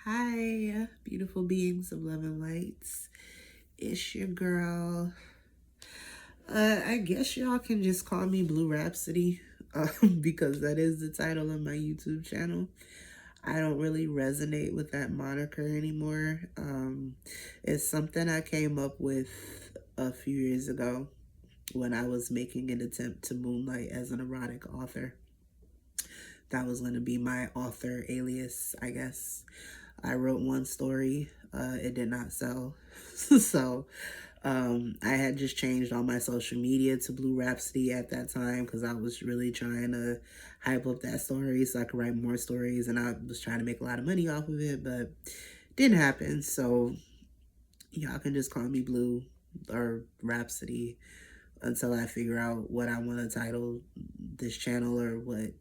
Hi, beautiful beings of love and lights. It's your girl. I guess y'all can just call me Blue Rhapsody, because that is the title of my YouTube channel. I don't really resonate with that moniker anymore. It's something I came up with a few years ago when I was making an attempt to moonlight as an erotic author. That was going to be my author alias, I guess. I wrote one story. It did not sell. So I had just changed all my social media to Blue Rhapsody at that time because I was really trying to hype up that story so I could write more stories, and I was trying to make a lot of money off of it, but didn't happen. So y'all can just call me Blue or Rhapsody until I figure out what I want to title this channel or what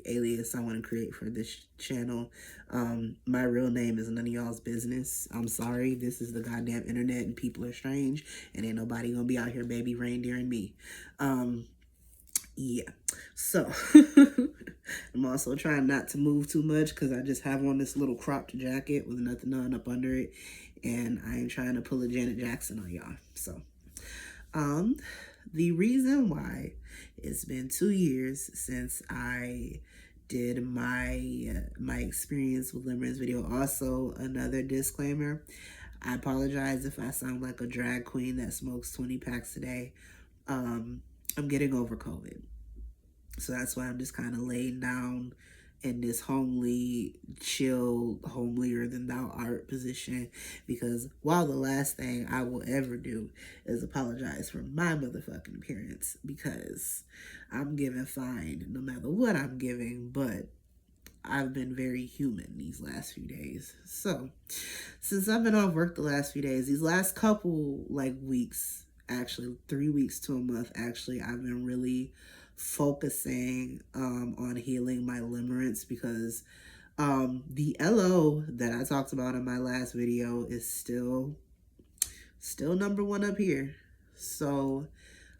alias I want to create for this channel. My real name is none of y'all's business. I'm sorry. This is the goddamn internet and people are strange and ain't nobody gonna be out here baby reindeering me. Yeah. So I'm also trying not to move too much because I just have on this little cropped jacket with nothing on up under it, and I ain't trying to pull a Janet Jackson on y'all. So the reason why it's been 2 years since I did my experience with Limerence video. Also, another disclaimer, I apologize if I sound like a drag queen that smokes 20 packs a day. I'm getting over COVID, so that's why I'm just kind of laying down in this homely, chill, homelier than thou art position, because while the last thing I will ever do is apologize for my motherfucking appearance, because I'm giving fine no matter what I'm giving, but I've been very human these last few days. So since I've been off work the last few days, these last couple weeks, actually 3 weeks to a month, actually, I've been really focusing on healing my limerence, because the LO that I talked about in my last video is still number one up here. So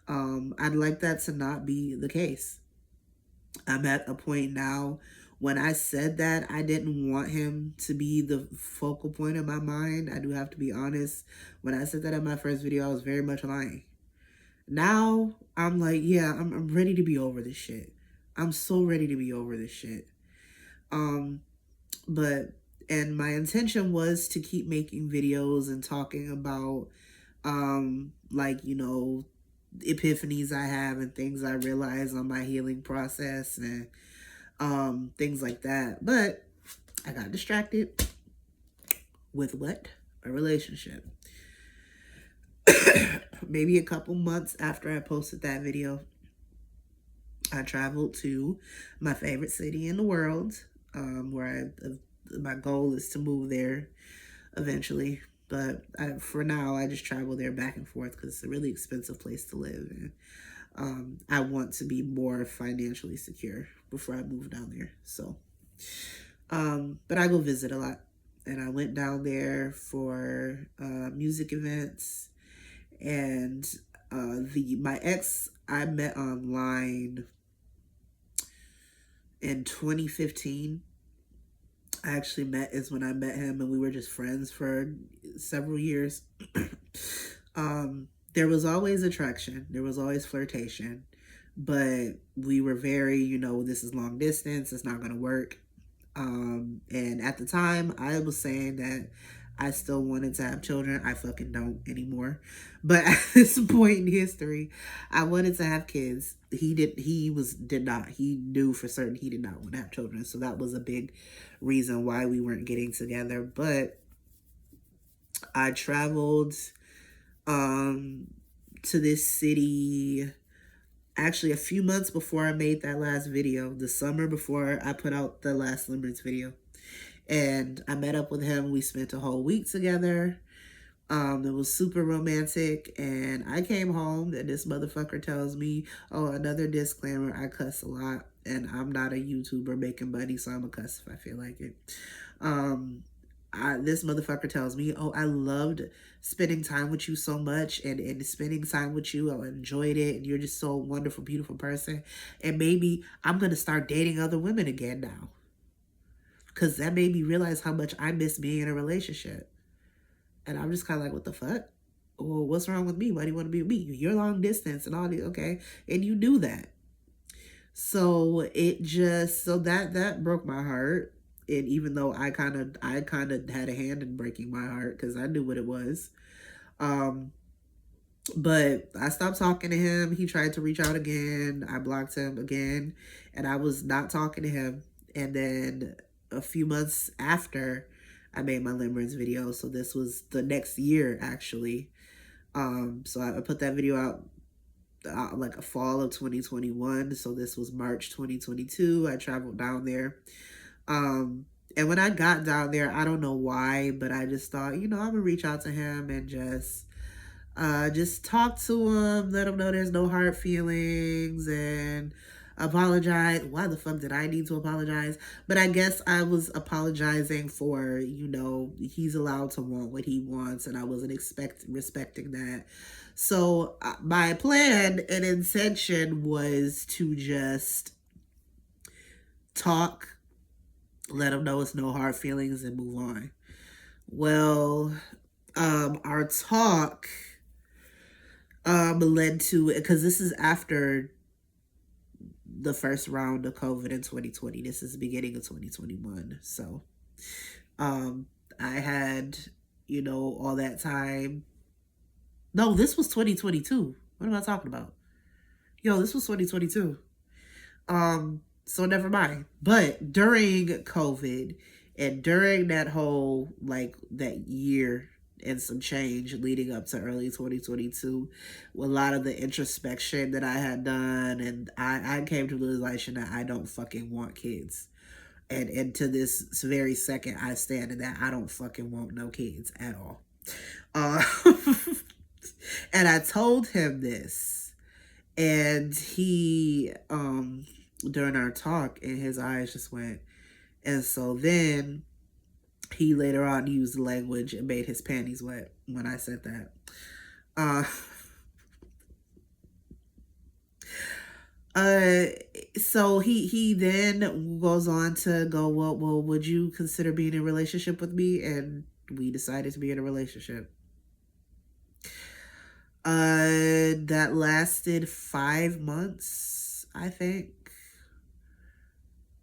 I'd like that to not be the case. I'm at a point now, when I said that I didn't want him to be the focal point of my mind, I do have to be honest. When I said that in my first video, I was very much lying. Now I'm like, yeah, I'm ready to be over this shit. I'm so ready to be over this shit. But my intention was to keep making videos and talking about epiphanies I have and things I realize on my healing process and things like that. But I got distracted with what? A relationship. Maybe a couple months after I posted that video, I traveled to my favorite city in the world, where my goal is to move there eventually. But for now, I just travel there back and forth because it's a really expensive place to live. And I want to be more financially secure before I move down there. So, but I go visit a lot. And I went down there for music events. And my ex I met online in 2015. I actually is when I met him, and we were just friends for several years. There was always attraction. There was always flirtation. But we were very, this is long distance. It's not going to work. And at the time, I was saying that I still wanted to have children. I fucking don't anymore. But at this point in history, I wanted to have kids. He did not. He knew for certain he did not want to have children. So that was a big reason why we weren't getting together. But I traveled to this city actually a few months before I made that last video, the summer before I put out the last Limerence video. And I met up with him. We spent a whole week together. It was super romantic. And I came home and this motherfucker tells me, oh, another disclaimer, I cuss a lot. And I'm not a YouTuber making money, so I'm a cuss if I feel like it. This motherfucker tells me, oh, I loved spending time with you so much, and spending time with you, I enjoyed it, and you're just so wonderful, beautiful person, and maybe I'm going to start dating other women again now. because that made me realize how much I miss being in a relationship. And I'm just kind of like, what the fuck? Well, what's wrong with me? Why do you want to be with me? You're long distance and all these, okay. And you knew that. So it just, so that broke my heart. And even though I kind of had a hand in breaking my heart because I knew what it was. Um, but I stopped talking to him. He tried to reach out again. I blocked him again, and I was not talking to him. And then a few months after I made my Limerence video, so this was the next year actually. So I put that video out like a fall of 2021. So this was March 2022. I traveled down there. And when I got down there, I don't know why, but I just thought, I'm gonna reach out to him and just talk to him, let him know there's no hard feelings, and apologize. Why the fuck did I need to apologize? But I guess I was apologizing for, he's allowed to want what he wants, and I wasn't respecting that. So my plan and intention was to just talk, let him know it's no hard feelings, and move on. Well, our talk led to, because this is after the first round of COVID in 2020. This is the beginning of 2021. So I had, all that time. No, this was 2022. What am I talking about? This was 2022. So never mind. But during COVID and during that whole, that year and some change leading up to early 2022, a lot of the introspection that I had done, and I came to the realization that I don't fucking want kids. And to this very second, I stand in that I don't fucking want no kids at all. And I told him this, and he, during our talk, and his eyes just went, and so then he later on used the language and made his panties wet when I said that. So he then goes on to go, well, would you consider being in a relationship with me? And we decided to be in a relationship. That lasted 5 months, I think.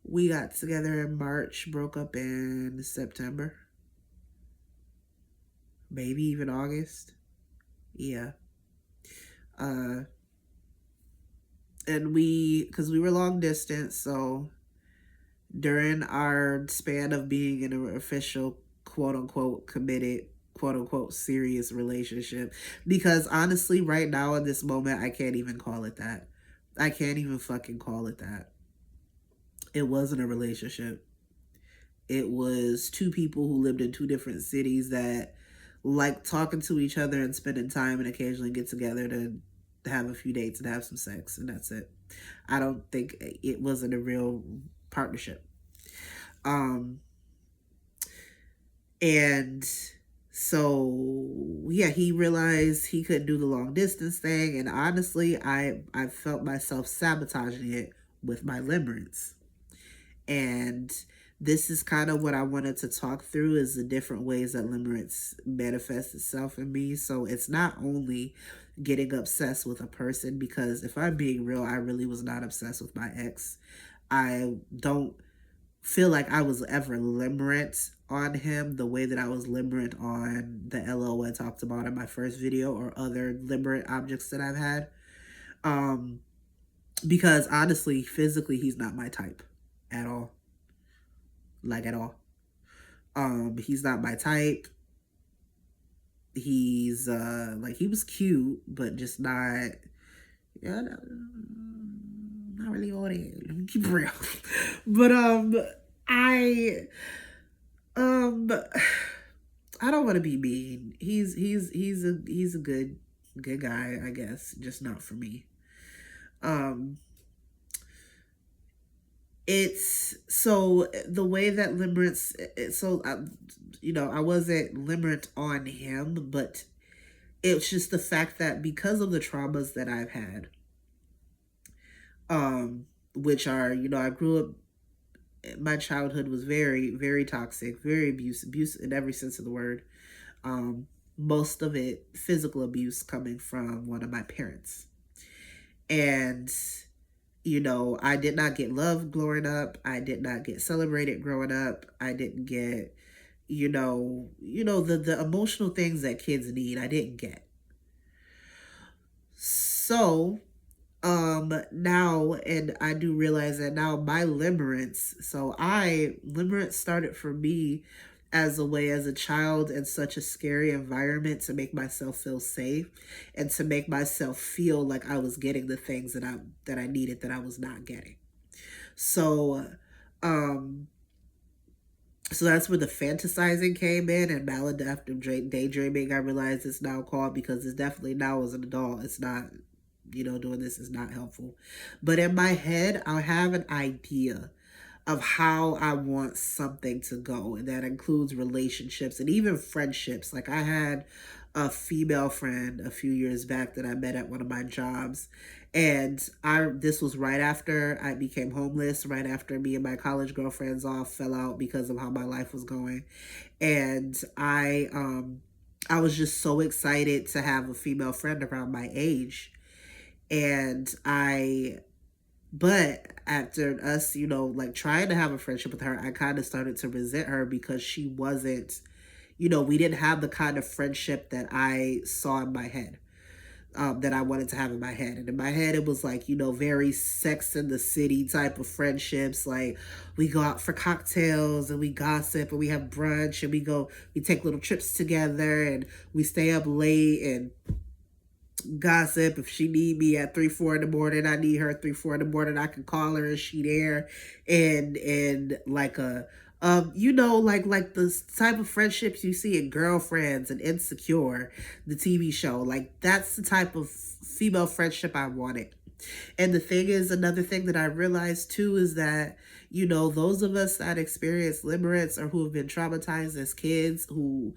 We got together in March, broke up in September. Maybe even August. Yeah. And because we were long distance, so during our span of being in an official, quote unquote, committed, quote unquote, serious relationship, because honestly, right now in this moment, I can't even call it that. I can't even fucking call it that. It wasn't a relationship. It was two people who lived in two different cities that like talking to each other and spending time and occasionally get together to have a few dates and have some sex, and that's it. I don't think it wasn't a real partnership. And so yeah, he realized he couldn't do the long distance thing, and honestly, I felt myself sabotaging it with my limerence. And this is kind of what I wanted to talk through, is the different ways that limerence manifests itself in me. So it's not only getting obsessed with a person, because if I'm being real, I really was not obsessed with my ex. I don't feel like I was ever limerent on him the way that I was limerent on the LO I talked about in my first video, or other limerent objects that I've had. Because honestly, physically, he's not my type at all. Like at all. He's not my type. He's he was cute, but just not, not really on it. Let me keep it real. But I don't want to be mean. He's a good guy, I guess, just not for me. It's so the way that limerence, so I wasn't limerent on him, but it's just the fact that because of the traumas that I've had, which are, I grew up my childhood was very, very toxic, very abuse in every sense of the word. Um, Most of it physical abuse coming from one of my parents. And, I did not get love growing up. I did not get celebrated growing up. I didn't get, the emotional things that kids need. I didn't get. So, now, and I do realize that now my limerence started for me as a way as a child in such a scary environment to make myself feel safe and to make myself feel like I was getting the things that I needed that I was not getting. So um so that's where the fantasizing came in, and maladaptive daydreaming, I realized it's now called, because it's definitely, now as an adult, it's not, doing this is not helpful. But in my head, I have an idea of how I want something to go, and that includes relationships and even friendships. Like, I had a female friend a few years back that I met at one of my jobs, and I this was right after I became homeless, right after me and my college girlfriends all fell out because of how my life was going. And I was just so excited to have a female friend around my age. And I but after us, like, trying to have a friendship with her, I kind of started to resent her because she wasn't, we didn't have the kind of friendship that I saw in my head, that I wanted to have in my head. And in my head, it was like, very Sex in the City type of friendships. Like, we go out for cocktails and we gossip and we have brunch and we take little trips together and we stay up late and gossip. If she need me at 3-4 in the morning, I need her at 3-4 in the morning, I can call her and she there. And like like the type of friendships you see in Girlfriends and Insecure, the TV show. Like, that's the type of female friendship I wanted. And the thing is, another thing that I realized too is that, those of us that experience limerence or who have been traumatized as kids, who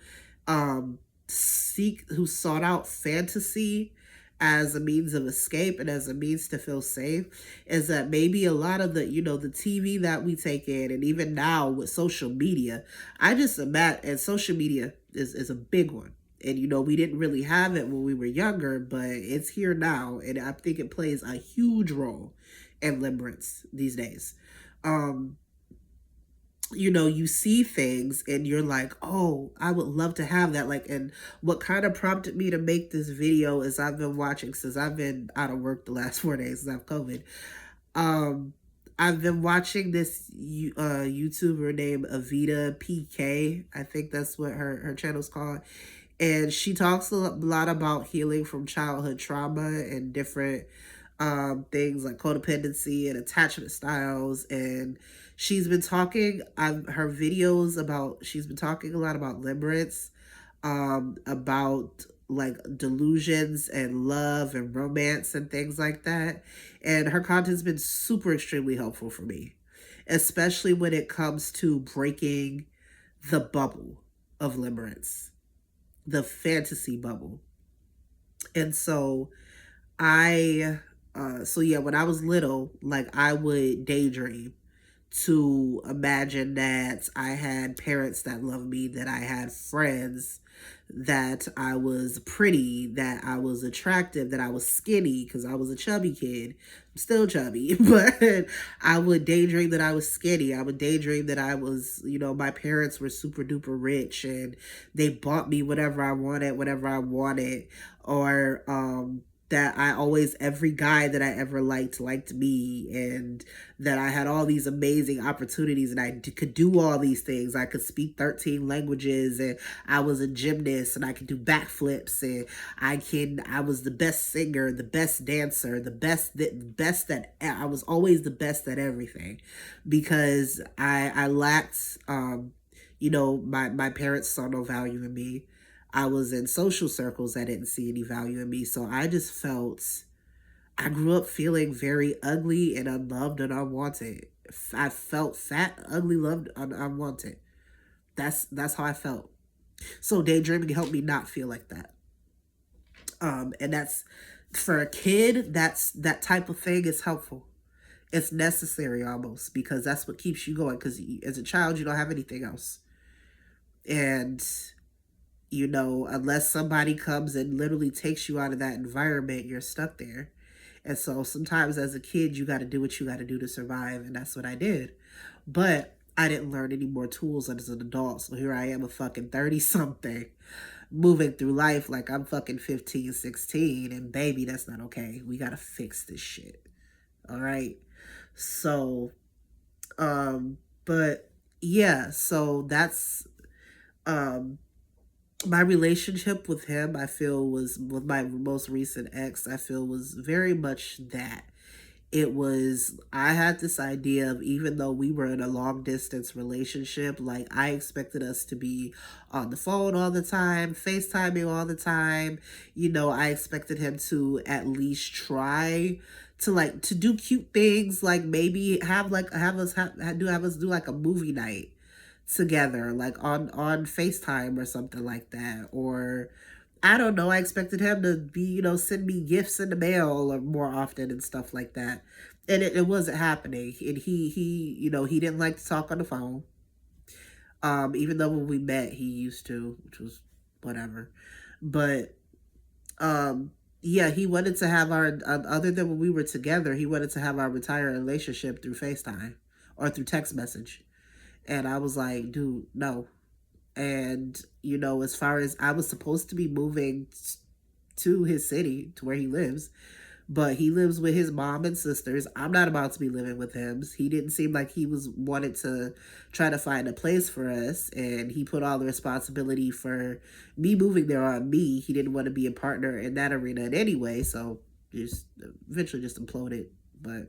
sought out fantasy as a means of escape and as a means to feel safe, is that maybe a lot of the TV that we take in, and even now with social media, I just imagine, and social media is a big one. And we didn't really have it when we were younger, but it's here now, and I think it plays a huge role in limerence these days. um you see things and you're like, oh, I would love to have that. Like, and what kind of prompted me to make this video is I've been watching, since I've been out of work the last 4 days since I've COVID. um I've been watching this YouTuber named Avita PK. I think that's what her channel's called. And she talks a lot about healing from childhood trauma and different things like codependency and attachment styles. And she's been talking, her videos about, she's been talking a lot about limerence, about like delusions and love and romance and things like that. And her content's been super extremely helpful for me, especially when it comes to breaking the bubble of limerence, the fantasy bubble. And so yeah, when I was little, like, I would daydream to imagine that I had parents that loved me, that I had friends, that I was pretty, that I was attractive, that I was skinny, because I was a chubby kid. I'm still chubby, but I would daydream that I was skinny. I would daydream that I was, my parents were super duper rich and they bought me whatever I wanted, or that every guy that I ever liked me, and that I had all these amazing opportunities, and I could do all these things. I could speak 13 languages, and I was a gymnast, and I could do backflips, and I was the best singer, the best dancer, the best at, I was always the best at everything, because I lacked, my parents saw no value in me. I was in social circles that didn't see any value in me. So I grew up feeling very ugly and unloved and unwanted. I felt fat, ugly, loved, unwanted. That's how I felt. So daydreaming helped me not feel like that. And that's, for a kid, that type of thing is helpful. It's necessary almost, because that's what keeps you going, because as a child you don't have anything else. And unless somebody comes and literally takes you out of that environment, you're stuck there. And so sometimes as a kid, you got to do what you got to do to survive. And that's what I did. But I didn't learn any more tools as an adult. So here I am, a fucking 30 something, moving through life like I'm fucking 15, 16. And baby, that's not okay. We got to fix this shit. All right. So, but yeah, so that's, my relationship with him, I feel, was with my most recent ex, I feel, was very much that. It was, I had this idea of, even though we were in a long distance relationship, like I expected us to be on the phone all the time, FaceTiming all the time. I expected him to at least try to do cute things, like maybe have us do like a movie night together, like on FaceTime or something like that. Or I don't know, I expected him to be, send me gifts in the mail or more often and stuff like that. And it wasn't happening. And he didn't like to talk on the phone. Even though when we met he used to, which was whatever. But yeah, he wanted to have our, other than when we were together, he wanted to have our entire relationship through FaceTime or through text message. And I was like, dude, no. And, as far as, I was supposed to be moving to his city, to where he lives, but he lives with his mom and sisters. I'm not about to be living with him. He didn't seem like he was wanted to try to find a place for us. And he put all the responsibility for me moving there on me. He didn't want to be a partner in that arena in any way. So just eventually just imploded. But,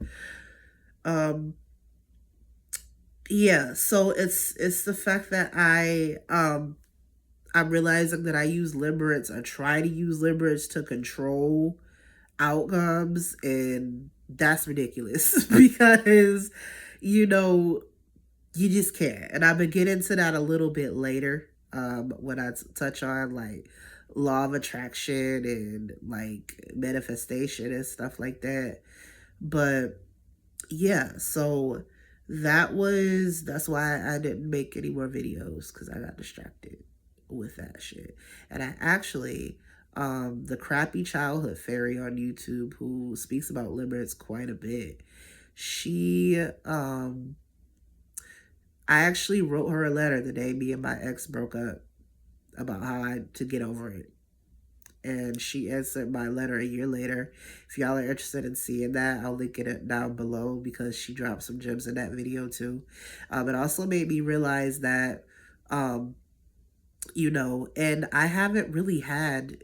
yeah, so it's the fact that I'm realizing that I use limerence, or try to use limerence, to control outcomes, and that's ridiculous because you just can't. And I've been getting into that a little bit later, when I touch on like law of attraction and like manifestation and stuff like that. But yeah, so that's why I didn't make any more videos, because I got distracted with that shit. And I actually, the Crappy Childhood Fairy on YouTube, who speaks about limerence quite a bit, she I actually wrote her a letter the day me and my ex broke up, about how I to get over it. And she answered my letter a year later. If y'all are interested in seeing that, I'll link it down below, because she dropped some gems in that video too. It also made me realize that, and I haven't really had,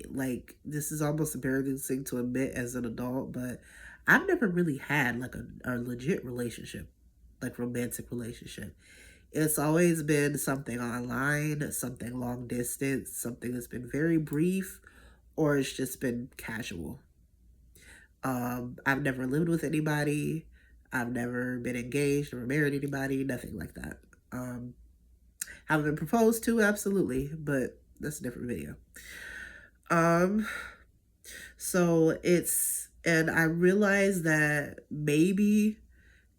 like, this is almost embarrassing to admit as an adult, but I've never really had like a legit relationship, like romantic relationship. It's always been something online, something long distance, something that's been very brief, or it's just been casual. I've never lived with anybody. I've never been engaged or married anybody, nothing like that. Have been proposed to, absolutely, but that's a different video. So and I realized that maybe,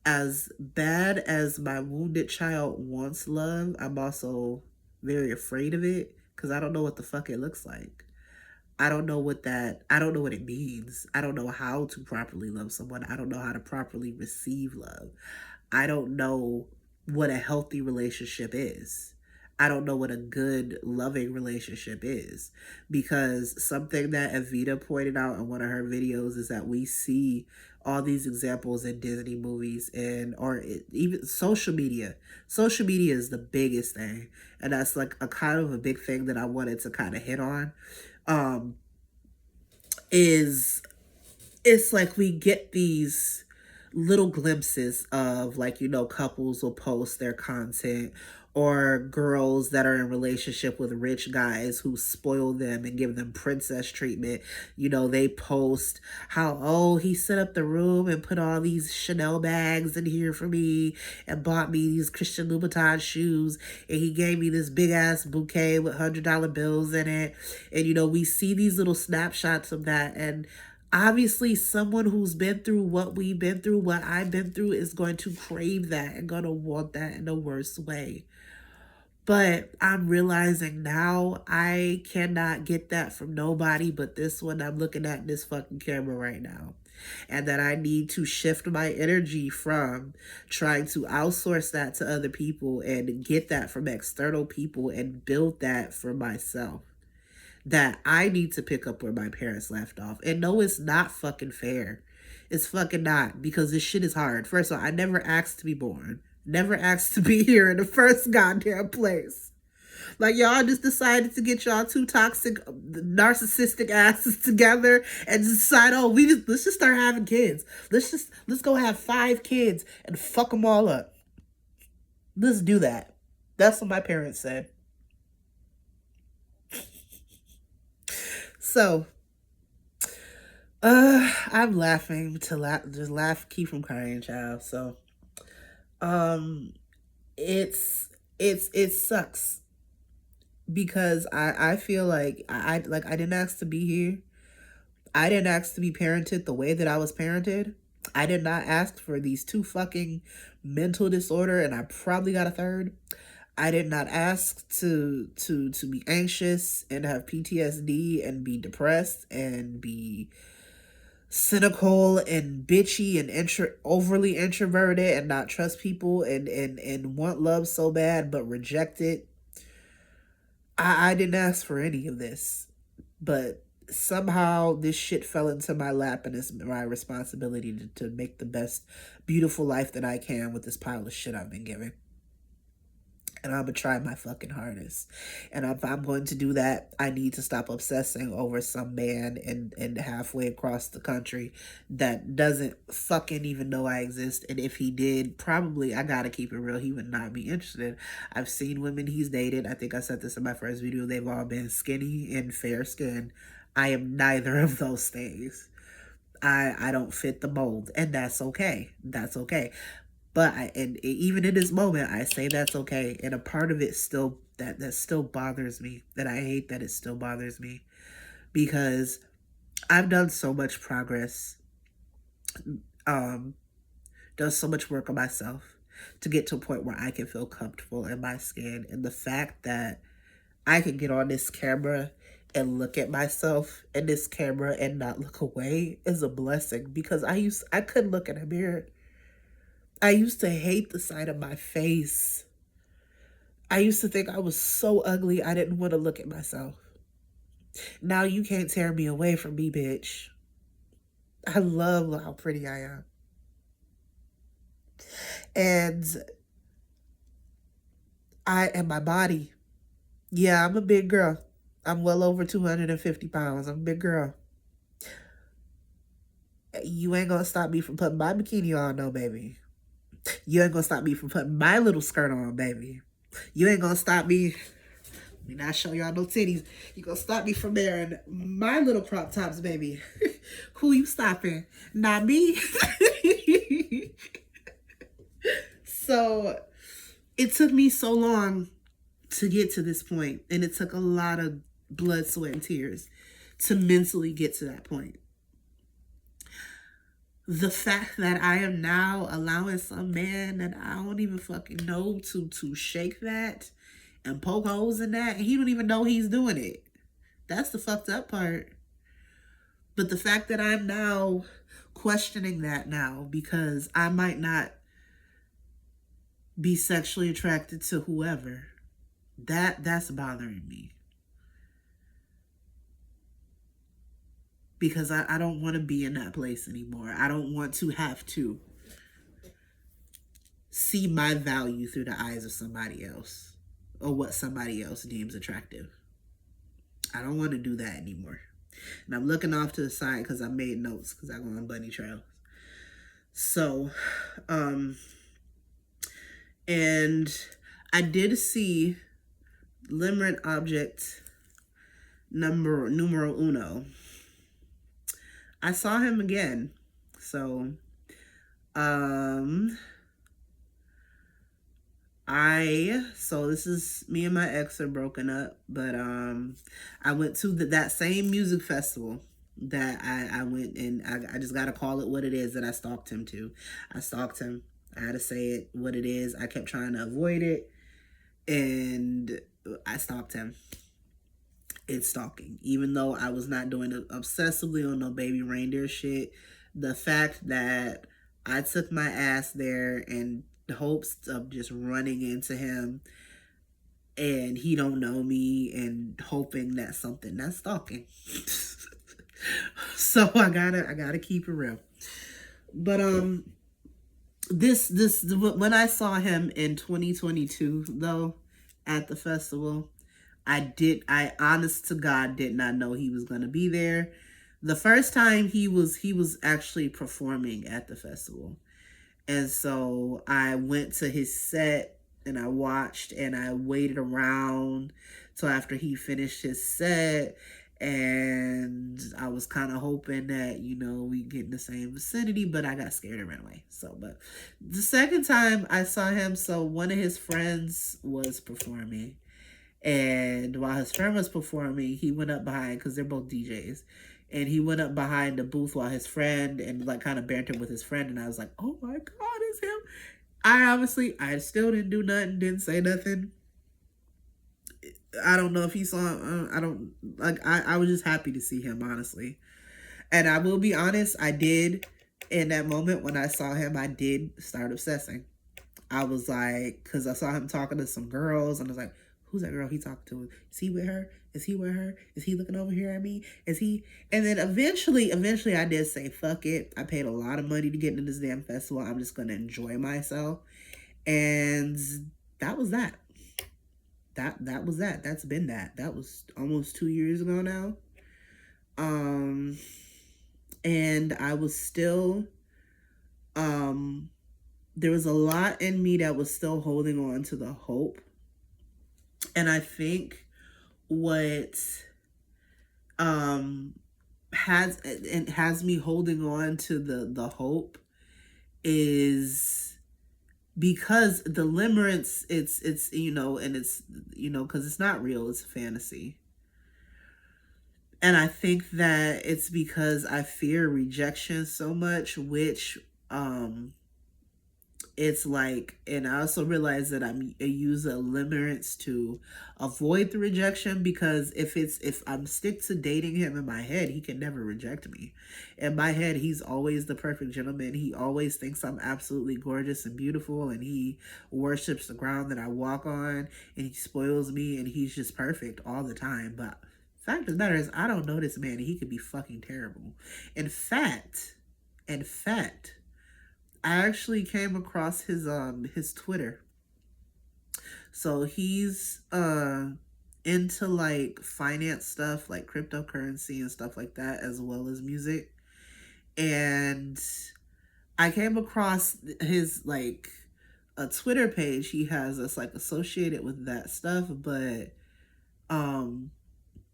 as bad as my wounded child wants love, I'm also very afraid of it, because I don't know what the fuck it looks like. I don't know what it means. I don't know how to properly love someone. I don't know how to properly receive love. I don't know what a healthy relationship is. I don't know what a good, loving relationship is, because something that Evita pointed out in one of her videos is that we see all these examples in Disney movies or even social media. Social media is the biggest thing, and that's like a kind of a big thing that I wanted to kind of hit on. Is It's like we get these little glimpses of, like, couples will post their content, or girls that are in relationship with rich guys who spoil them and give them princess treatment. They post how, oh, he set up the room and put all these Chanel bags in here for me and bought me these Christian Louboutin shoes, and he gave me this big ass bouquet with $100 bills in it. And we see these little snapshots of that, and Obviously, someone who's been through what we've been through, what I've been through, is going to crave that and going to want that in the worst way. But I'm realizing now I cannot get that from nobody but this one I'm looking at in this fucking camera right now. And that I need to shift my energy from trying to outsource that to other people and get that from external people and build that for myself. That I need to pick up where my parents left off. And no, it's not fucking fair. It's fucking not, because this shit is hard. First of all, I never asked to be born. Never asked to be here in the first goddamn place. Like, y'all just decided to get y'all two toxic, narcissistic asses together and decide, oh, let's just start having kids. Let's go have 5 kids and fuck them all up. Let's do that. That's what my parents said. So, I'm laughing to just laugh, keep from crying, child. So, it sucks because I feel like I didn't ask to be here. I didn't ask to be parented the way that I was parented. I did not ask for these 2 fucking mental disorder, and I probably got a third. I did not ask to be anxious and have PTSD and be depressed and be cynical and bitchy and overly introverted and not trust people and want love so bad but reject it. I didn't ask for any of this, but somehow this shit fell into my lap, and it's my responsibility to make the best beautiful life that I can with this pile of shit I've been given. And I'm going to try my fucking hardest. And if I'm going to do that, I need to stop obsessing over some man and halfway across the country that doesn't fucking even know I exist. And if he did, probably, I got to keep it real, he would not be interested. I've seen women he's dated. I think I said this in my first video. They've all been skinny and fair skinned. I am neither of those things. I don't fit the mold, and that's okay. That's okay. But and even in this moment, I say that's okay. And a part of it still, that still bothers me. That I hate that it still bothers me. Because I've done so much progress. Done so much work on myself to get to a point where I can feel comfortable in my skin. And the fact that I can get on this camera and look at myself in this camera and not look away is a blessing. Because I couldn't look in a mirror. I used to hate the sight of my face. I used to think I was so ugly I didn't want to look at myself. Now you can't tear me away from me, bitch. I love how pretty I am. And my body. Yeah, I'm a big girl. I'm well over 250 pounds. I'm a big girl. You ain't gonna stop me from putting my bikini on, no, baby. You ain't gonna stop me from putting my little skirt on, baby. You ain't gonna stop me. Let me not show y'all no titties. You gonna stop me from wearing my little crop tops, baby. Who you stopping? Not me. So it took me so long to get to this point, and it took a lot of blood, sweat, and tears to mentally get to that point. The fact that I am now allowing some man that I don't even fucking know to shake that and poke holes in that, and he don't even know he's doing it. That's the fucked up part. But the fact that I'm now questioning that now because I might not be sexually attracted to whoever, that's bothering me. Because I don't want to be in that place anymore. I don't want to have to see my value through the eyes of somebody else or what somebody else deems attractive. I don't want to do that anymore. And I'm looking off to the side because I made notes because I go on bunny trails. So, and I did see limerent object numero uno. I saw him again. So, so this is, me and my ex are broken up, but I went to that same music festival that I went and I just gotta call it what it is, that I stalked him to. I stalked him. I had to say it what it is. I kept trying to avoid it, and I stalked him. It's stalking. Even though I was not doing it obsessively on no baby reindeer shit, the fact that I took my ass there in hopes of just running into him and he don't know me and hoping that something, that's stalking. So I gotta keep it real. But this when I saw him in 2022 though at the festival, I honest to God did not know he was gonna be there. The first time he was actually performing at the festival. And so I went to his set and I watched and I waited around till after he finished his set. And I was kind of hoping that, you know, we get in the same vicinity, but I got scared and ran away. So, but the second time I saw him, so one of his friends was performing. And while his friend was performing, he went up behind, because they're both DJs. And he went up behind the booth while his friend, and like kind of bantered with his friend. And I was like, oh my God, it's him. I still didn't do nothing, didn't say nothing. I don't know if he saw, I don't, like, I was just happy to see him, honestly. And I will be honest, I did, in that moment when I saw him, I did start obsessing. I was like, because I saw him talking to some girls, and I was like, who's that girl he talking to? Is he with her? Is he with her? Is he looking over here at me? Is he? And then eventually I did say, fuck it. I paid a lot of money to get into this damn festival. I'm just going to enjoy myself. And that was that. That was that. That's been that. That was almost 2 years ago now. And I was still, there was a lot in me that was still holding on to the hope. And I think what has me holding on to the hope is because the limerence, it's you know, and it's, you know, because it's not real, it's a fantasy. And I think that it's because I fear rejection so much, which it's like, and I also realize that I use a limerence to avoid the rejection, because if I'm stick to dating him in my head, he can never reject me. In my head, he's always the perfect gentleman. He always thinks I'm absolutely gorgeous and beautiful, and he worships the ground that I walk on, and he spoils me, and he's just perfect all the time. But fact of the matter is, I don't know this man, and he could be fucking terrible. In fact, I actually came across his Twitter. So he's into like finance stuff, like cryptocurrency and stuff like that, as well as music. And I came across his like a Twitter page he has that's like associated with that stuff, but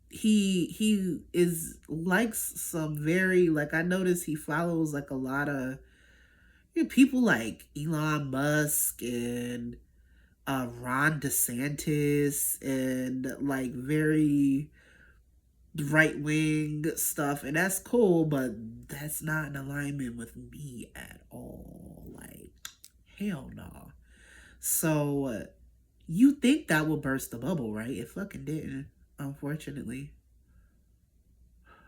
he is likes some very, like, I noticed he follows like a lot of people like Elon Musk and Ron DeSantis and like very right-wing stuff, and that's cool, but that's not in alignment with me at all. Like, hell no. So you think that will burst the bubble, right? It fucking didn't, unfortunately.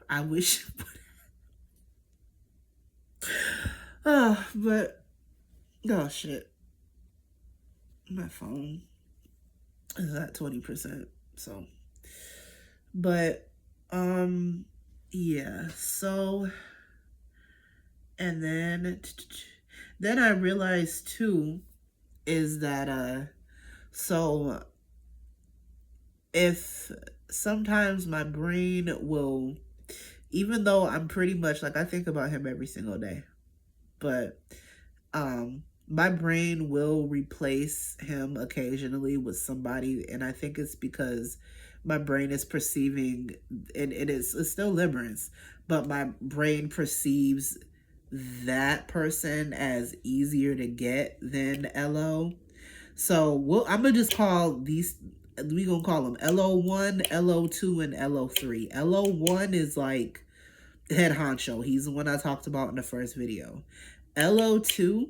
I wish it would. But oh shit, my phone is at 20%. So, but yeah. So, and then I realized too is that so if sometimes my brain will, even though I'm pretty much like, I think about him every single day, but my brain will replace him occasionally with somebody, and I think it's because my brain is perceiving, and it's still limerence, but my brain perceives that person as easier to get than LO. So I'm gonna just call these, we gonna call them LO1, LO2, and LO3. LO1 is like head honcho. He's the one I talked about in the first video. LO2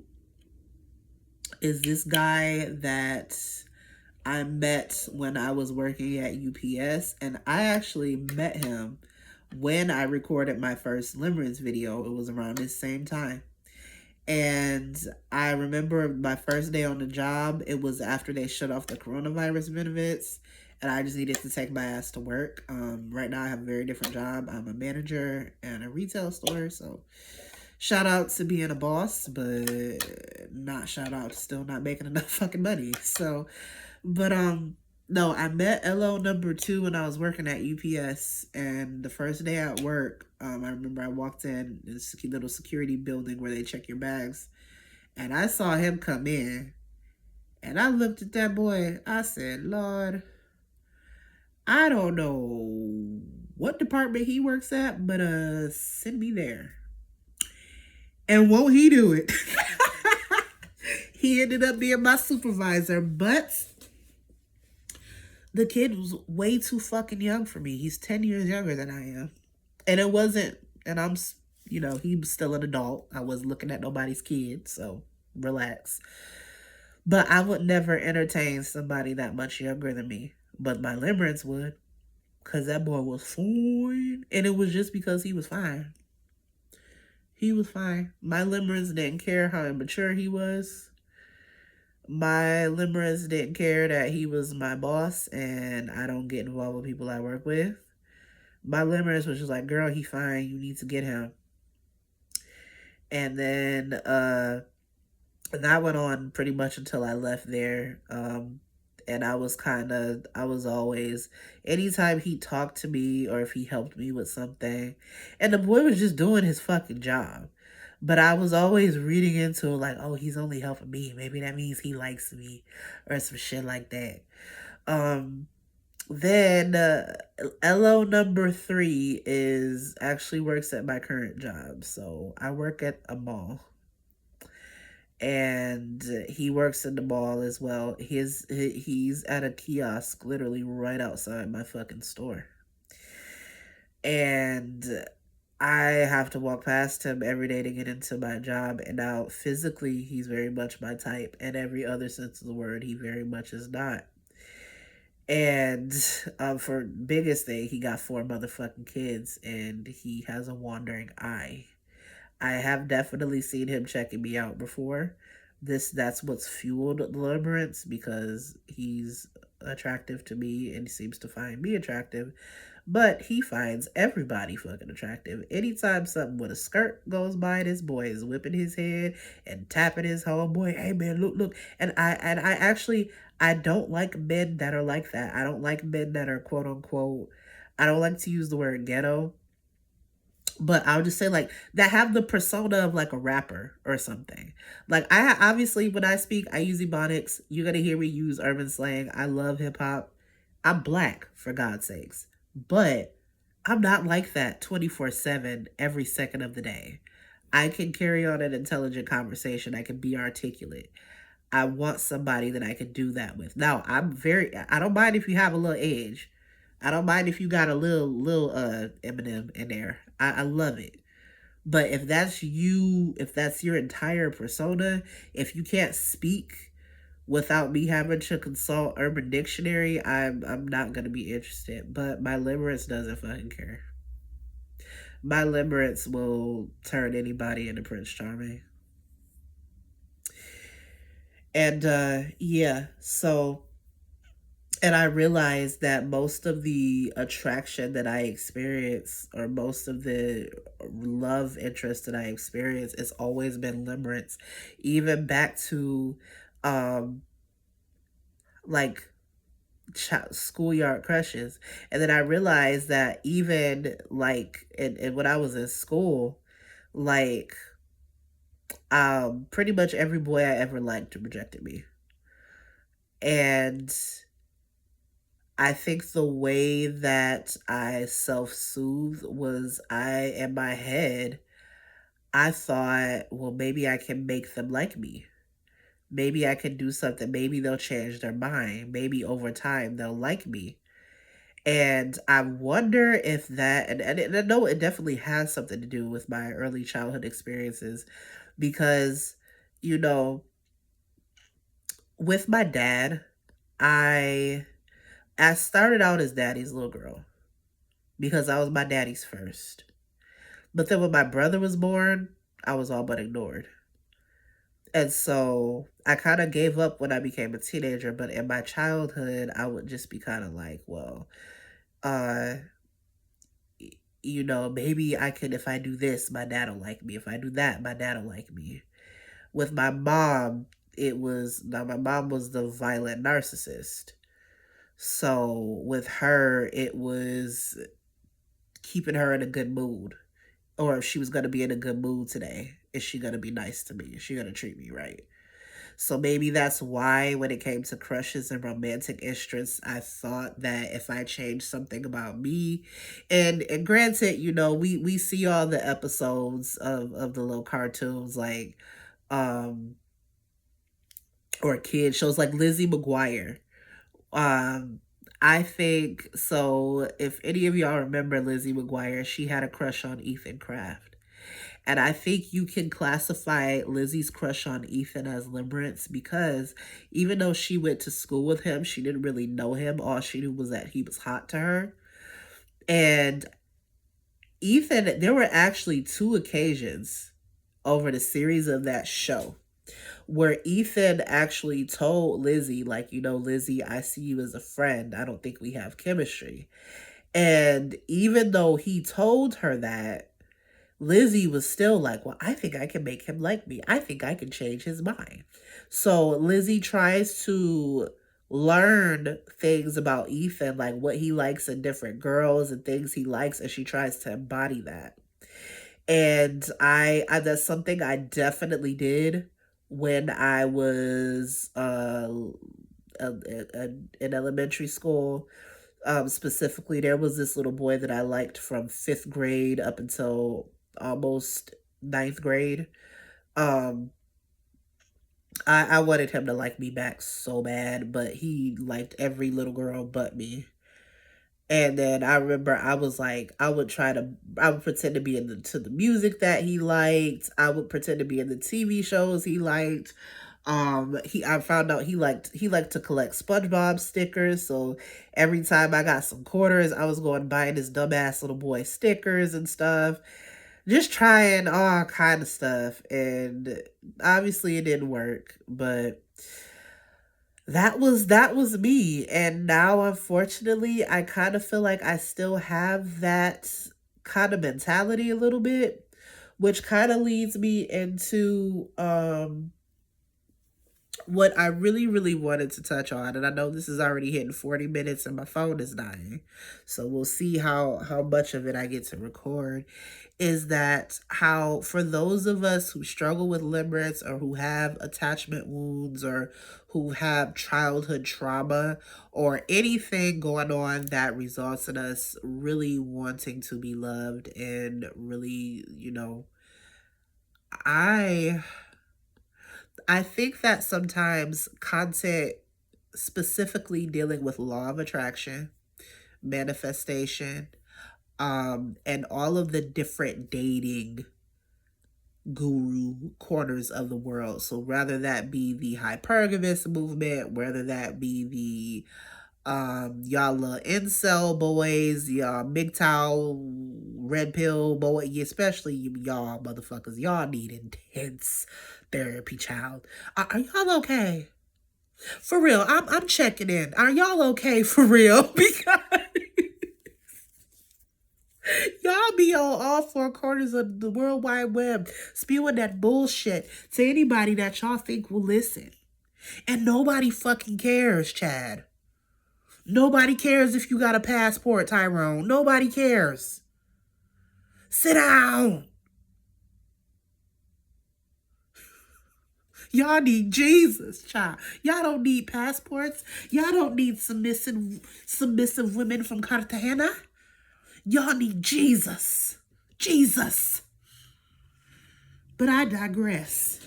is this guy that I met when I was working at UPS, and I actually met him when I recorded my first Limerence video. It was around this same time. And I remember my first day on the job, it was after they shut off the coronavirus benefits, and I just needed to take my ass to work. Right now I have a very different job. I'm a manager at a retail store, so shout out to being a boss, but not shout out to still not making enough fucking money. So, but no, I met LO number 2 when I was working at UPS, and the first day at work, I remember I walked in this little security building where they check your bags, and I saw him come in, and I looked at that boy. I said, Lord, I don't know what department he works at, but send me there. And won't he do it? He ended up being my supervisor, but the kid was way too fucking young for me. He's 10 years younger than I am. And it wasn't, and I'm, he was still an adult. I wasn't looking at nobody's kid, so relax. But I would never entertain somebody that much younger than me. But my Limerence would, because that boy was fine. And it was just because he was fine. He was fine. My Limerence didn't care how immature he was. My Limerence didn't care that he was my boss and I don't get involved with people I work with. My Limerence was just like, girl, he fine. You need to get him. And then that went on pretty much until I left there. And I was always, anytime he talked to me or if he helped me with something, and the boy was just doing his fucking job. But I was always reading into like, oh, he's only helping me. Maybe that means he likes me or some shit like that. Then LO number 3 actually works at my current job. So I work at a mall. And he works in the mall as well. He's at a kiosk literally right outside my fucking store. And I have to walk past him every day to get into my job. And now physically, he's very much my type. And every other sense of the word, he very much is not. And for biggest thing, he got 4 motherfucking kids. And he has a wandering eye. I have definitely seen him checking me out before. That's what's fueled the Limerence, because he's attractive to me and he seems to find me attractive. But he finds everybody fucking attractive. Anytime something with a skirt goes by, this boy is whipping his head and tapping his homeboy. Hey man, look. And I don't like men that are like that. I don't like men that are quote unquote, I don't like to use the word ghetto, but I'll just say like that have the persona of like a rapper or something. Like I obviously when I speak, I use ebonics. You're gonna hear me use urban slang. I love hip hop. I'm black, for God's sakes. But I'm not like that 24/7 every second of the day. I can carry on an intelligent conversation. I can be articulate. I want somebody that I can do that with. Now, I don't mind if you have a little edge. I don't mind if you got a little Eminem in there. I love it. But if that's you, if that's your entire persona, if you can't speak without me having to consult Urban Dictionary, I'm not gonna be interested. But my Limerence doesn't fucking care. My Limerence will turn anybody into Prince Charming. And yeah, so, and I realized that most of the attraction that I experience, or most of the love interest that I experience, has always been Limerence, even back to like schoolyard crushes. And then I realized that even like when I was in school, like pretty much every boy I ever liked rejected me. And I think the way that I self-soothe was, in my head, I thought, well, maybe I can make them like me. Maybe I can do something. Maybe they'll change their mind. Maybe over time they'll like me. And I wonder if that, and I know it definitely has something to do with my early childhood experiences because, you know, with my dad, I I started out as daddy's little girl because I was my daddy's first. But then when my brother was born, I was all but ignored. And so I kind of gave up when I became a teenager, but in my childhood, I would just be kind of like, well, uh, maybe I could, if I do this, my dad will like me. If I do that, my dad will like me. With my mom, now my mom was the violent narcissist. So with her, it was keeping her in a good mood. Or if she was going to be in a good mood today, is she going to be nice to me? Is she going to treat me right? So maybe that's why when it came to crushes and romantic interests, I thought that if I changed something about me, and granted, we see all the episodes of the little cartoons like um or kid shows like Lizzie McGuire. Um I think so if any of y'all remember Lizzie McGuire, she had a crush on Ethan Kraft. And I think you can classify Lizzie's crush on Ethan as limerence because even though she went to school with him, she didn't really know him. All she knew was that he was hot to her. And Ethan, there were actually two occasions over the series of that show where Ethan actually told Lizzie, like, Lizzie, I see you as a friend. I don't think we have chemistry. And even though he told her that, Lizzie was still like, well, I think I can make him like me. I think I can change his mind. So Lizzie tries to learn things about Ethan, like what he likes in different girls and things he likes, and she tries to embody that. And I that's something I definitely did when I was in elementary school. Specifically, there was this little boy that I liked from fifth grade up until almost ninth grade. Um, I wanted him to like me back so bad, but he liked every little girl but me. And then I remember I was like, I would pretend to be to the music that he liked. I would pretend to be in the TV shows he liked. I found out he liked to collect SpongeBob stickers. So every time I got some quarters, I was going buying this dumbass little boy stickers and stuff. Just trying all kind of stuff. And obviously it didn't work, but that was me. And now unfortunately I kind of feel like I still have that kind of mentality a little bit, which kind of leads me into what I really, really wanted to touch on, and I know this is already hitting 40 minutes and my phone is dying, so we'll see how much of it I get to record, is that how for those of us who struggle with limerence or who have attachment wounds or who have childhood trauma or anything going on that results in us really wanting to be loved and really, I I think that sometimes content specifically dealing with law of attraction, manifestation, and all of the different dating guru corners of the world. So rather that be the hypergamous movement, whether that be the y'all little incel boys, y'all MGTOW red pill boy, especially y'all motherfuckers, y'all need intense therapy, child. Are y'all okay? For real, I'm checking in. Are y'all okay for real? Because y'all be on all four corners of the World Wide Web spewing that bullshit to anybody that y'all think will listen. And nobody fucking cares, Chad. Nobody cares if you got a passport, Tyrone. Nobody cares. Sit down. Y'all need Jesus, child. Y'all don't need passports. Y'all don't need submissive women from Cartagena. Y'all need Jesus. Jesus. But I digress.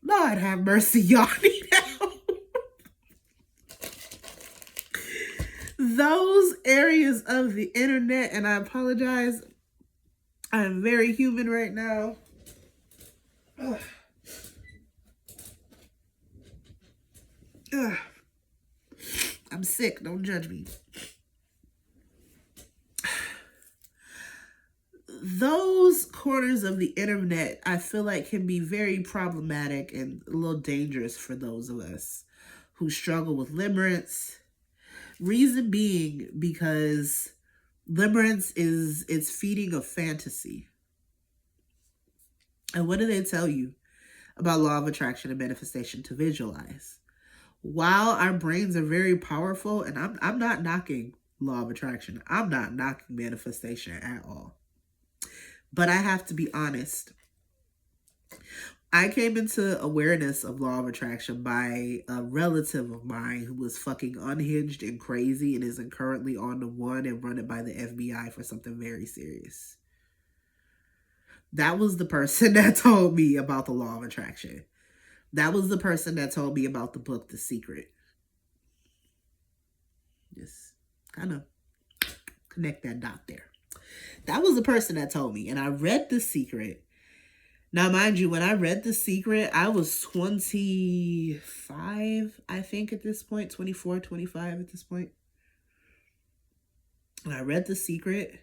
Lord have mercy, y'all need help. those areas of the internet, and I apologize, I'm very human right now. Ugh. Ugh. I'm sick, don't judge me. Those corners of the internet, I feel like, can be very problematic and a little dangerous for those of us who struggle with limerence. Reason being because limerence is it's feeding a fantasy. And what do they tell you about law of attraction and manifestation? To visualize. While our brains are very powerful, and I'm not knocking law of attraction, I'm not knocking manifestation at all. But I have to be honest. I came into awareness of law of attraction by a relative of mine who was fucking unhinged and crazy and is currently on the one and run it by the FBI for something very serious. That was the person that told me about the law of attraction. That was the person that told me about the book, The Secret. Just kind of connect that dot there. That was the person that told me. And I read The Secret. Now, mind you, when I read The Secret, I was 25, I think, at this point. 24, 25 at this point. And I read The Secret.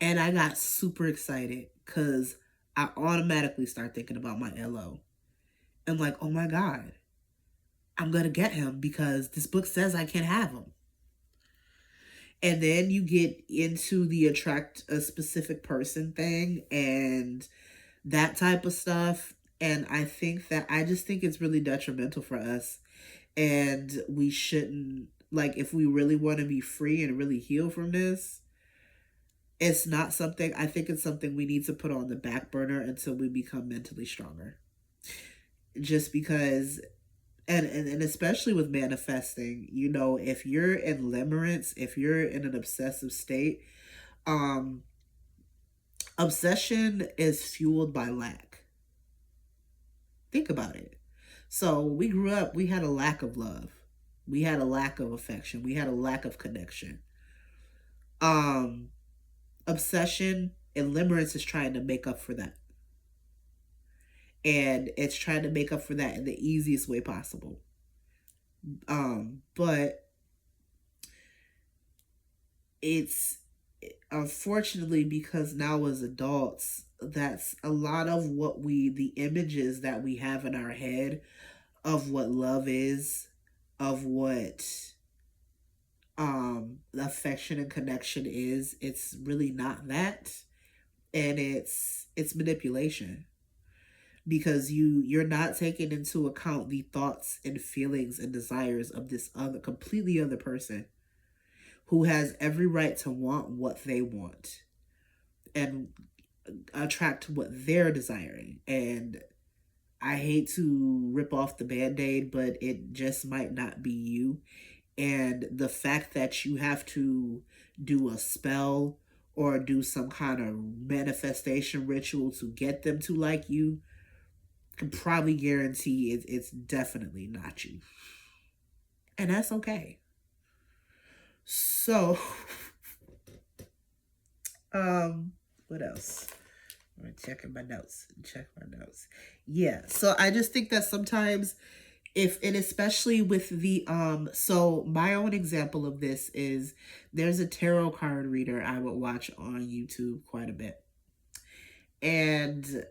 And I got super excited because I automatically start thinking about my LO. And like, oh my God, I'm going to get him because this book says I can have him. And then you get into the attract a specific person thing and that type of stuff. And I just think it's really detrimental for us. And we shouldn't, like, if we really want to be free and really heal from this, it's not something, I think it's something we need to put on the back burner until we become mentally stronger. Just because, and especially with manifesting, you know, if you're in limerence, if you're in an obsessive state, obsession is fueled by lack. Think about it. So we grew up, we had a lack of love. We had a lack of affection. We had a lack of connection. Obsession and limerence is trying to make up for that. And it's trying to make up for that in the easiest way possible. But it's unfortunately, because now as adults, that's a lot of what the images that we have in our head of what love is, of what affection and connection is. It's really not that. And it's manipulation. Because you're not taking into account the thoughts and feelings and desires of this completely other person who has every right to want what they want and attract what they're desiring. And I hate to rip off the Band-Aid, but it just might not be you. And the fact that you have to do a spell or do some kind of manifestation ritual to get them to like you, can probably guarantee it's definitely not you. And that's okay. So, what else? I'm checking my notes. Yeah, so I just think that sometimes and especially with the, so my own example of this is there's a tarot card reader I would watch on YouTube quite a bit. And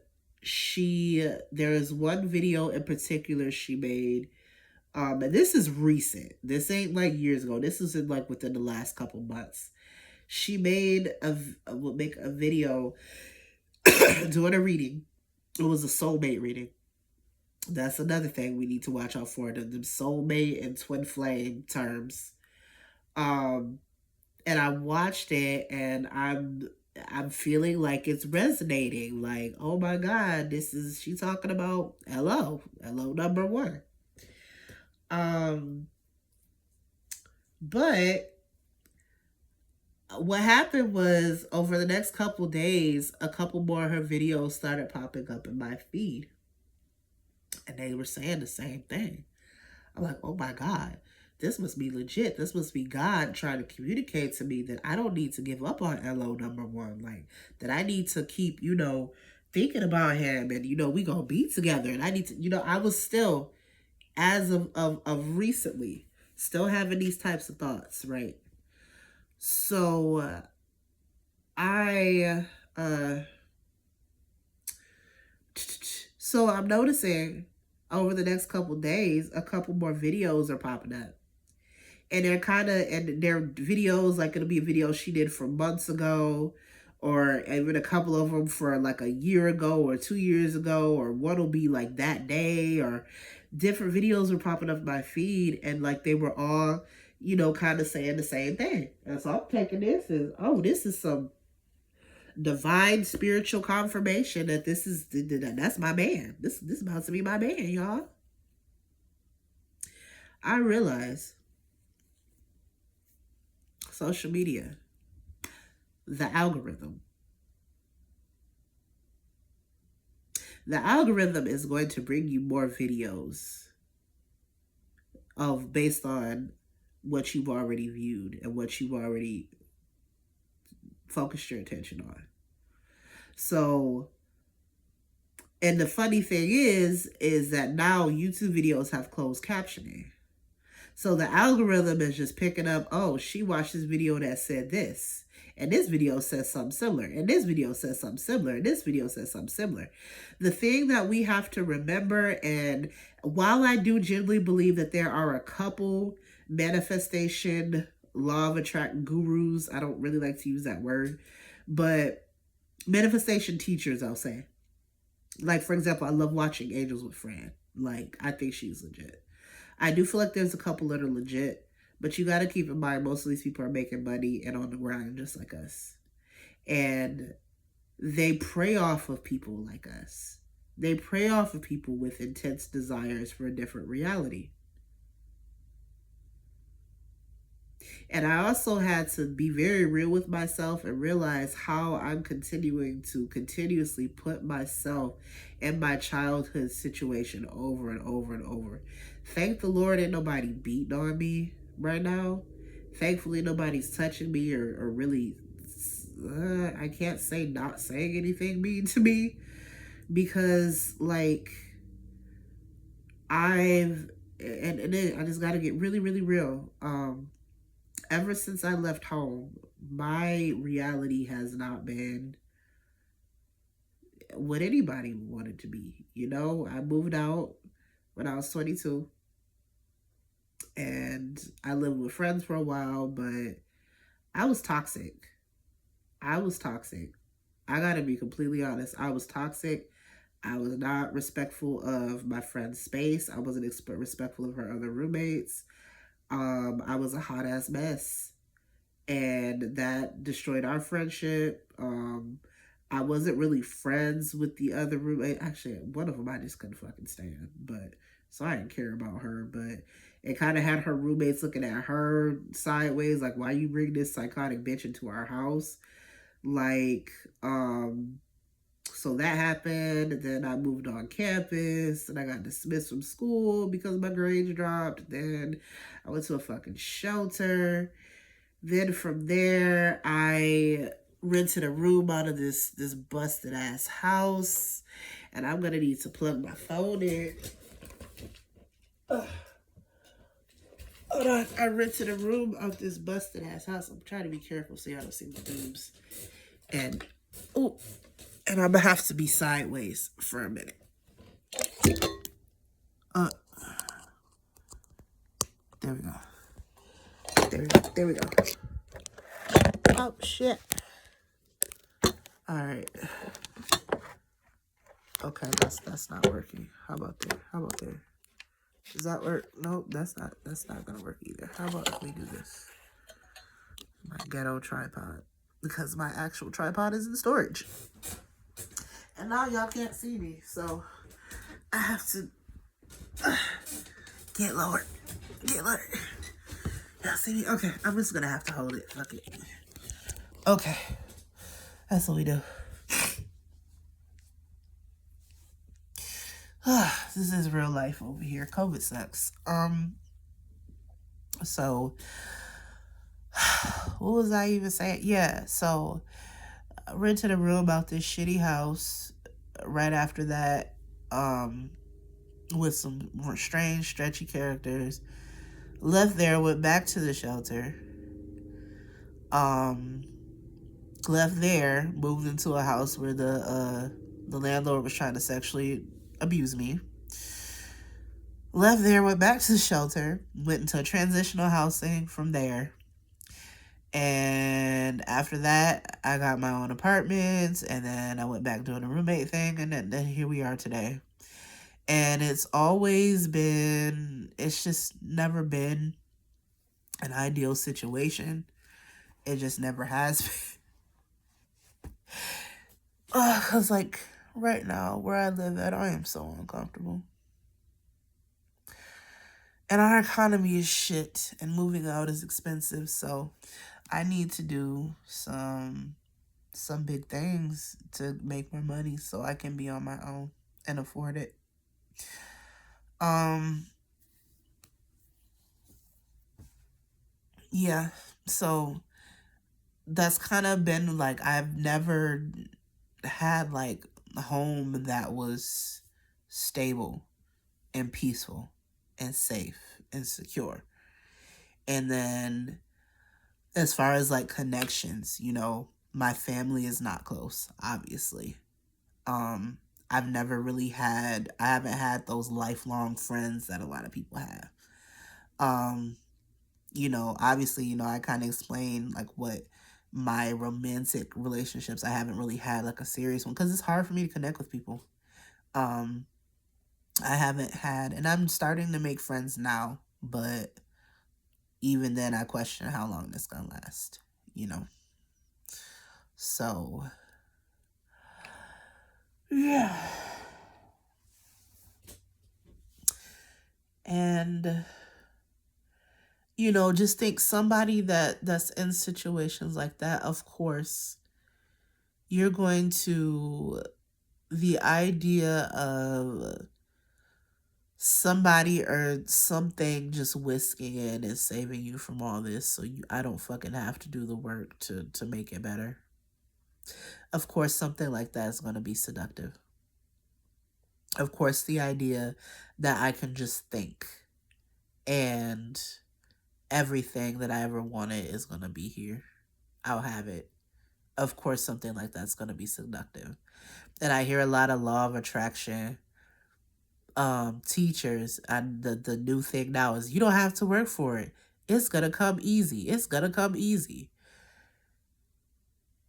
there is one video in particular she made, and this is recent. This ain't like years ago. This is in like within the last couple months. She made would make a video doing a reading. It was a soulmate reading. That's another thing we need to watch out for, the soulmate and twin flame terms. And I watched it and I'm feeling like it's resonating. Like, oh my God, she's talking about hello number one. But what happened was over the next couple days, a couple more of her videos started popping up in my feed. And they were saying the same thing. I'm like, oh my God. this must be legit. This must be God trying to communicate to me that I don't need to give up on LO number one. Like, that I need to keep, thinking about him, and, we gonna be together. And I need to, I was still, as of recently, still having these types of thoughts, right? So, uh, so I'm noticing over the next couple days, a couple more videos are popping up. And they're videos, like it'll be a video she did from months ago, or even a couple of them for like a year ago or 2 years ago, or one will be like that day, or different videos were popping up my feed, and like they were all, kind of saying the same thing. And so I'm taking this as, oh, this is some divine spiritual confirmation that that's my man. This is about to be my man, y'all. I realize social media, the algorithm is going to bring you more videos based on what you've already viewed and what you've already focused your attention on. So, and the funny thing is that now YouTube videos have closed captioning. So the algorithm is just picking up, oh, she watched this video that said this, and this video says something similar, and this video says something similar, and this video says something similar. The thing that we have to remember, and while I do genuinely believe that there are a couple manifestation, law of attract gurus, I don't really like to use that word, but manifestation teachers, I'll say. Like, for example, I love watching Angels with Fran. Like, I think she's legit. I do feel like there's a couple that are legit, but you got to keep in mind most of these people are making money and on the grind just like us. And they prey off of people like us. They prey off of people with intense desires for a different reality. And I also had to be very real with myself and realize how I'm continuing to continuously put myself in my childhood situation over and over and over. Thank the Lord ain't nobody beating on me right now. Thankfully, nobody's touching me or really, I can't say not saying anything mean to me, because like I just got to get really, really real. Ever since I left home, my reality has not been what anybody wanted to be. I moved out when I was 22, and I lived with friends for a while, but I was toxic. I gotta be completely honest. I was toxic. I was not respectful of my friend's space. I wasn't respectful of her other roommates. I was a hot ass mess, and that destroyed our friendship. I wasn't really friends with the other roommate. Actually, one of them I just couldn't fucking stand, but so I didn't care about her. But it kind of had her roommates looking at her sideways, like, why you bring this psychotic bitch into our house? Like, so that happened. Then I moved on campus, and I got dismissed from school because my grades dropped. Then I went to a fucking shelter. Then from there, I rented a room out of this busted ass house, and I'm gonna need to plug my phone in. Hold on, I rented a room out this busted ass house. I'm trying to be careful so y'all don't see my boobs. And and I'm gonna have to be sideways for a minute. There we go. There we go. Oh shit. All right. Okay, that's not working. How about there? Does that work? Nope, that's not gonna work either. How about if we do this? My ghetto tripod. Because my actual tripod is in storage. And now y'all can't see me, so I have to get lower. Y'all see me? Okay, I'm just gonna have to hold it. Fuck it. Okay. That's what we do. This is real life over here. COVID sucks. So, what was I even saying? Yeah, so I rented a room out this shitty house right after that, um, with some more strange, stretchy characters. Left there, went back to the shelter. Um, Left there, moved into a house where the landlord was trying to sexually abuse me. Left there, went back to the shelter, went into transitional housing from there. And after that, I got my own apartment, and then I went back doing the roommate thing, and then here we are today. And it's just never been an ideal situation. It just never has been. Cause like right now, where I live at, I am so uncomfortable. And our economy is shit, and moving out is expensive, so I need to do some big things to make more money so I can be on my own and afford it. Um yeah, so that's kind of been like I've never had like a home that was stable and peaceful and safe and secure. And then as far as like connections, my family is not close, obviously. Um, I haven't had those lifelong friends that a lot of people have. Um, Obviously, I kind of explained like what my romantic relationships, I haven't really had like a serious one because it's hard for me to connect with people. Um, I haven't had, and I'm starting to make friends now, but even then, I question how long this gonna last, you know? So, yeah. And just think somebody that's in situations like that, of course, you're going to the idea of somebody or something just whisking in and saving you from all this so I don't fucking have to do the work to make it better. Of course, something like that is going to be seductive. Of course, the idea that I can just think and everything that I ever wanted is going to be here. I'll have it. Of course, something like that's going to be seductive. And I hear a lot of law of attraction teachers, and the new thing now is you don't have to work for it. It's going to come easy. It's going to come easy.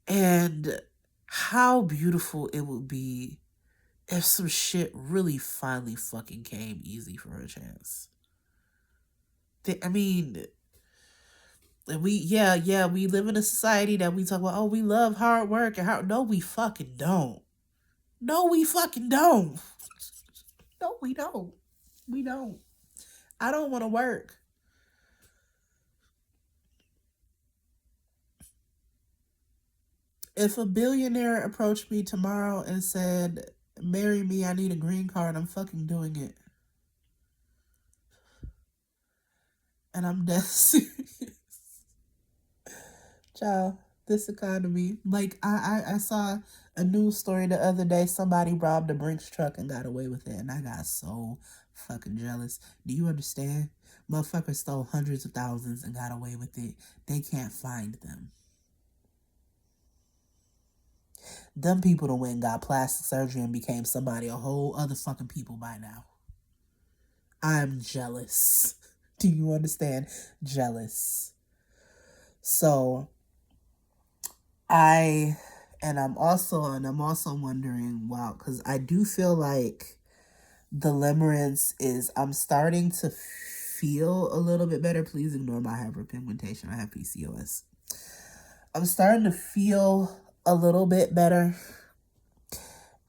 And how beautiful it would be if some shit really finally fucking came easy for a chance. I mean, we live in a society that we talk about, oh, we love hard work and hard. No, we fucking don't. No, we fucking don't. No, we don't. We don't. I don't want to work. If a billionaire approached me tomorrow and said, marry me, I need a green card, I'm fucking doing it. And I'm dead serious. Child, this economy. Like, I saw a news story the other day. Somebody robbed a Brinks truck and got away with it. And I got so fucking jealous. Do you understand? Motherfuckers stole hundreds of thousands and got away with it. They can't find them. Them people that went and got plastic surgery and became somebody, a whole other fucking people by now. I'm jealous. Do you understand? Jealous. So I I'm also wondering, wow, because I do feel like the limerence is I'm starting to feel a little bit better. Please ignore my hyperpigmentation. I have PCOS. I'm starting to feel a little bit better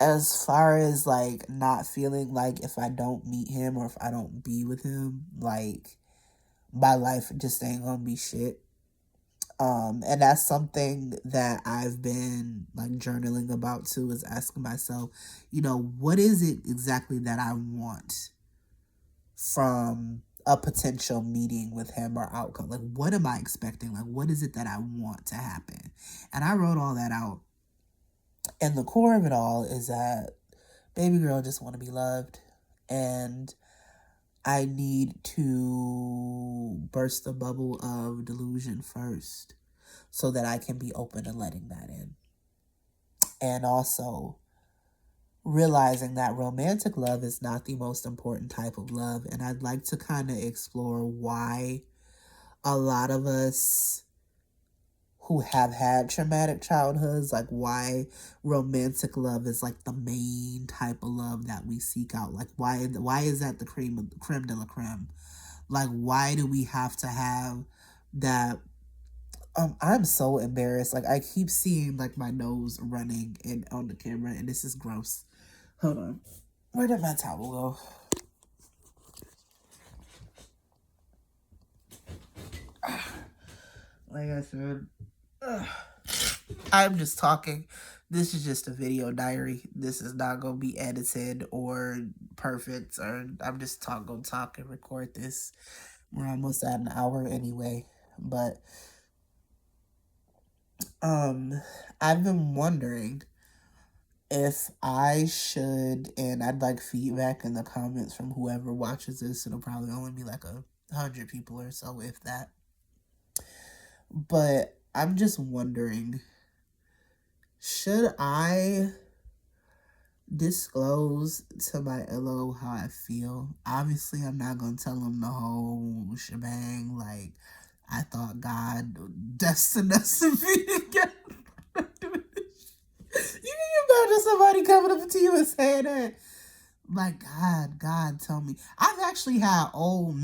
as far as like not feeling like if I don't meet him or if I don't be with him, like my life just ain't gonna be shit. And that's something that I've been like journaling about too, is asking myself, what is it exactly that I want from a potential meeting with him or outcome. Like, what am I expecting? Like, what is it that I want to happen? And I wrote all that out. And the core of it all is that baby girl just want to be loved. And I need to burst the bubble of delusion first so that I can be open to letting that in. And also realizing that romantic love is not the most important type of love. And I'd like to kind of explore why a lot of us who have had traumatic childhoods, like why romantic love is like the main type of love that we seek out. Like why is that the creme de la creme? Like why do we have to have that? I'm so embarrassed. Like I keep seeing like my nose running in on the camera, and this is gross. Hold on. Where did my towel go? Like I said, I'm just talking. This is just a video diary. This is not gonna be edited or perfect. Or I'm just gonna talk and record this. We're almost at an hour anyway. But I've been wondering if I should, and I'd like feedback in the comments from whoever watches this. It'll probably only be like 100 people or so, if that. But I'm just wondering, should I disclose to my LO how I feel? Obviously, I'm not going to tell him the whole shebang. Like, I thought God destined us to be together. You can imagine somebody coming up to you and saying that. Like, God told me. I've actually had old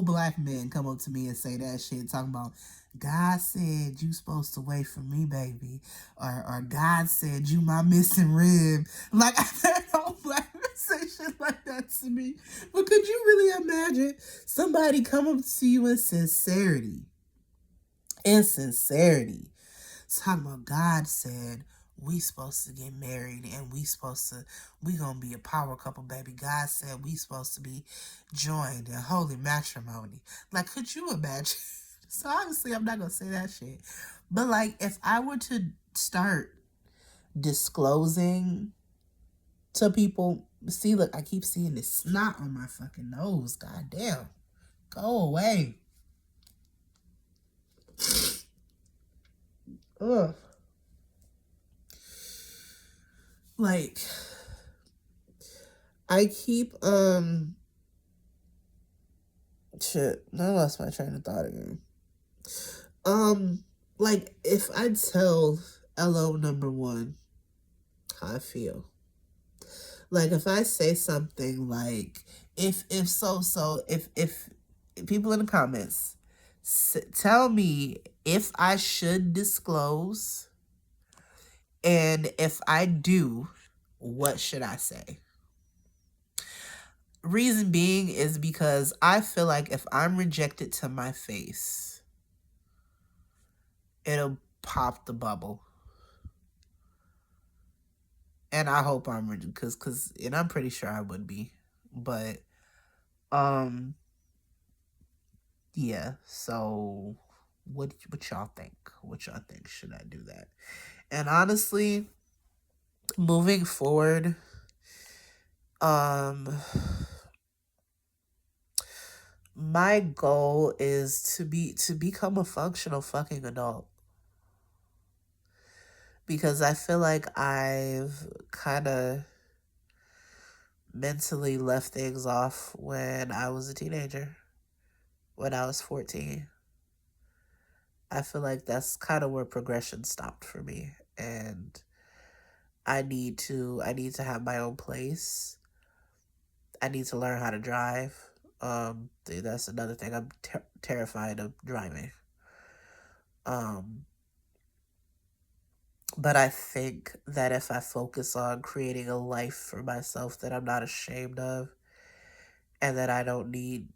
black men come up to me and say that shit, talking about, God said you supposed to wait for me, baby. Or God said you my missing rib. Like, I've had old black men say shit like that to me. But could you really imagine somebody come up to you in sincerity? Talking about God said we supposed to get married and we gonna be a power couple, baby. God said we supposed to be joined in holy matrimony. Like, could you imagine? So obviously I'm not gonna say that shit. But like, if I were to start disclosing to people, see, look, I keep seeing this snot on my fucking nose. God damn. Go away. Ugh. Like, I keep shit. I lost my train of thought again. Like, if I tell LO number one how I feel, like if I say something like, if people in the comments tell me if I should disclose, and if I do, what should I say? Reason being is because I feel like if I'm rejected to my face, it'll pop the bubble. And I hope I'm because and I'm pretty sure I would be. But yeah, so what y'all think? What y'all think? Should I do that? And honestly, moving forward, my goal is to become a functional fucking adult. Because I feel like I've kind of mentally left things off when I was a teenager, when I was 14. I feel like that's kind of where progression stopped for me. And I need to have my own place. I need to learn how to drive. That's another thing. I'm terrified of driving. But I think that if I focus on creating a life for myself that I'm not ashamed of, and that I don't need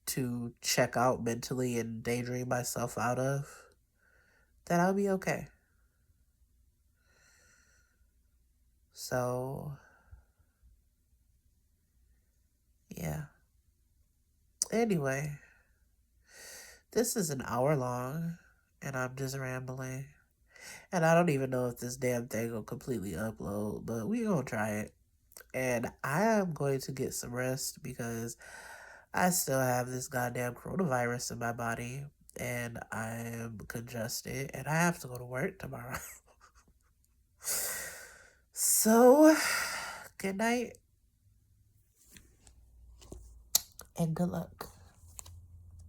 to check out mentally and daydream myself out of, then I'll be okay. So, yeah. Anyway, this is an hour long, and I'm just rambling. And I don't even know if this damn thing will completely upload, but we gonna try it. And I am going to get some rest because I still have this goddamn coronavirus in my body, and I am congested, and I have to go to work tomorrow. So, good night, and good luck.